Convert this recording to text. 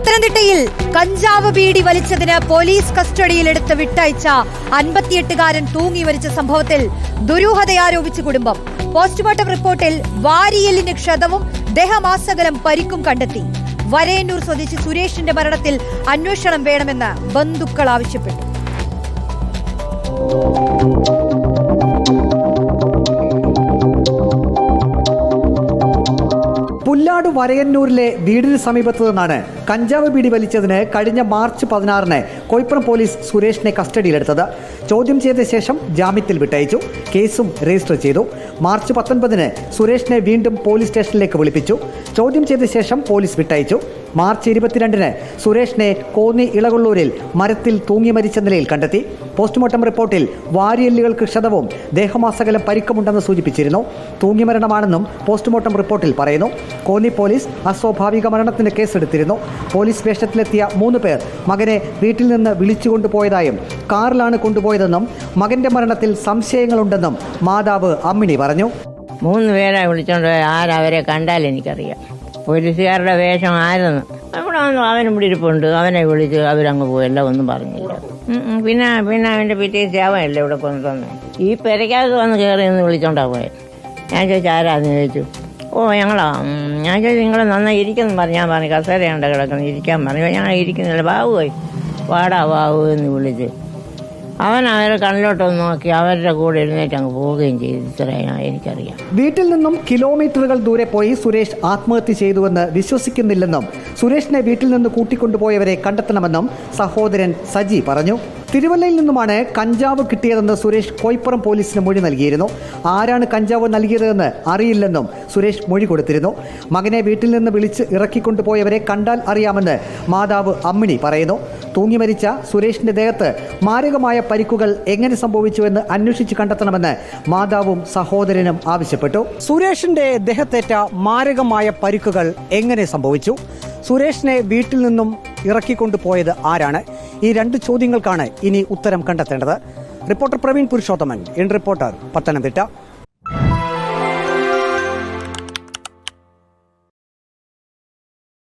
പത്തനംതിട്ടയിൽ കഞ്ചാവ് ബീഡി വലിച്ചതിന് പോലീസ് കസ്റ്റഡിയിലെടുത്ത് വിട്ടയച്ച 58-കാരൻ തൂങ്ങി മരിച്ച സംഭവത്തിൽ ദുരൂഹതയാരോപിച്ച് കുടുംബം. പോസ്റ്റ്മോർട്ടം റിപ്പോർട്ടിൽ വാരിയെല്ലിന് ക്ഷതവും ദേഹമാസകലം പരിക്കും കണ്ടെത്തി. വരയന്നൂർ സ്വദേശി സുരേഷിന്റെ മരണത്തിൽ അന്വേഷണം വേണമെന്ന് ബന്ധുക്കൾ ആവശ്യപ്പെട്ടു. പുല്ലാട് വരയന്നൂരിലെ വീടിന് സമീപത്തു നിന്നാണ് കഞ്ചാവ് ബീഡി വലിച്ചതിന് കഴിഞ്ഞ മാർച്ച് 16-ന് കോയിപ്പുറം പോലീസ് സുരേഷിനെ കസ്റ്റഡിയിലെടുത്തത്. ചോദ്യം ചെയ്ത ശേഷം ജാമ്യത്തിൽ വിട്ടയച്ചു. കേസും രജിസ്റ്റർ ചെയ്തു. മാർച്ച് 19-ന് സുരേഷിനെ വീണ്ടും പോലീസ് സ്റ്റേഷനിലേക്ക് വിളിപ്പിച്ചു. ചോദ്യം ചെയ്ത ശേഷം പോലീസ് വിട്ടയച്ചു. മാർച്ച് 22-ന് സുരേഷിനെ കോന്നി ഇളകൊള്ളൂരിൽ മരത്തിൽ തൂങ്ങി മരിച്ച നിലയിൽ കണ്ടെത്തി. പോസ്റ്റ്മോർട്ടം റിപ്പോർട്ടിൽ വാരിയെല്ലുകൾക്ക് ക്ഷതവും ദേഹമാസകലം പരിക്കുമുണ്ടെന്ന് സൂചിപ്പിച്ചിരുന്നു. തൂങ്ങി മരണമാണെന്നും പോസ്റ്റ്മോർട്ടം റിപ്പോർട്ടിൽ പറയുന്നു. കോന്നി പോലീസ് അസ്വാഭാവിക മരണത്തിന് കേസെടുത്തിരുന്നു. പോലീസ് വേഷത്തിലെത്തിയ 3 പേർ മകനെ വീട്ടിൽ നിന്ന് വിളിച്ചുകൊണ്ടുപോയതായും കാറിലാണ് കൊണ്ടുപോയതെന്നും മകന്റെ മരണത്തിൽ സംശയങ്ങളുണ്ടെന്നും മാതാവ് അമ്മിണി പറഞ്ഞു. 3 പേരെ വിളിച്ചോണ്ട് പോയ ആരവരെ കണ്ടാൽ എനിക്കറിയാം. പോലീസുകാരുടെ വേഷം ആരെന്ന് അവിടെ വന്നു. അവനും ഇവിടെ ഇരിപ്പുണ്ട്. അവനെ വിളിച്ച് അവരങ്ങ് പോയല്ല, ഒന്നും പറഞ്ഞില്ല. പിന്നെ അവൻ്റെ പിറ്റേ ശവമല്ലേ ഇവിടെ കൊണ്ടുവന്ന് ഈ പെരയ്ക്കകത്ത് വന്ന് കയറി എന്ന് വിളിച്ചോണ്ടാ പോയത്. ഞാൻ ചോദിച്ചു ആരാന്ന് ചോദിച്ചു. ഞങ്ങളാ. ഞാൻ ചോദിച്ചു നിങ്ങൾ നന്നായി ഇരിക്കുന്നു പറഞ്ഞു. ഞാൻ പറഞ്ഞു കസേരയുണ്ട് കിടക്കുന്നു, ഇരിക്കാൻ പറഞ്ഞു. ഞാൻ ഇരിക്കുന്നില്ല. ബാബു പോയി വാടാ ബാബു എന്ന് വിളിച്ച് അവൻ അവരെ കണ്ണിലോട്ടൊന്ന് നോക്കി അവരുടെ കൂടെ എഴുന്നേറ്റ് അങ്ങ് പോവുകയും ചെയ്തു. ഇത്രയും എനിക്കറിയാം. വീട്ടിൽ നിന്നും കിലോമീറ്ററുകൾ ദൂരെ പോയി സുരേഷ് ആത്മഹത്യ ചെയ്തുവെന്ന് വിശ്വസിക്കുന്നില്ലെന്നും സുരേഷിനെ വീട്ടിൽ നിന്ന് കൂട്ടിക്കൊണ്ടുപോയവരെ കണ്ടെത്തണമെന്നും സഹോദരൻ സജി പറഞ്ഞു. തിരുവല്ലയിൽ നിന്നുമാണ് കഞ്ചാവ് കിട്ടിയതെന്ന് സുരേഷ് കോയിപ്പുറം പോലീസിന് മൊഴി നൽകിയിരുന്നു. ആരാണ് കഞ്ചാവ് നൽകിയതെന്ന് അറിയില്ലെന്നും സുരേഷ് മൊഴി കൊടുത്തിരുന്നു. മകനെ വീട്ടിൽ നിന്ന് വിളിച്ച് ഇറക്കിക്കൊണ്ടുപോയവരെ കണ്ടാൽ അറിയാമെന്ന് മാതാവ് അമ്മിണി പറയുന്നു. തൂങ്ങി മരിച്ച സുരേഷിന്റെ ദേഹത്ത് മാരകമായ പരിക്കുകൾ എങ്ങനെ സംഭവിച്ചുവെന്ന് അന്വേഷിച്ച് കണ്ടെത്തണമെന്ന് മാതാവും സഹോദരനും ആവശ്യപ്പെട്ടു. സുരേഷിന്റെ ദേഹത്തേറ്റ മാരകമായ പരിക്കുകൾ എങ്ങനെ സംഭവിച്ചു? സുരേഷിനെ വീട്ടിൽ നിന്നും ഇറക്കിക്കൊണ്ടുപോയത് ആരാണ്? ഈ 2 ചോദ്യങ്ങൾക്കാണ് ഇനി ഉത്തരം കണ്ടെത്തേണ്ടത്. Reporter Praveen Purushothaman, in reporter, Pathanamthitta.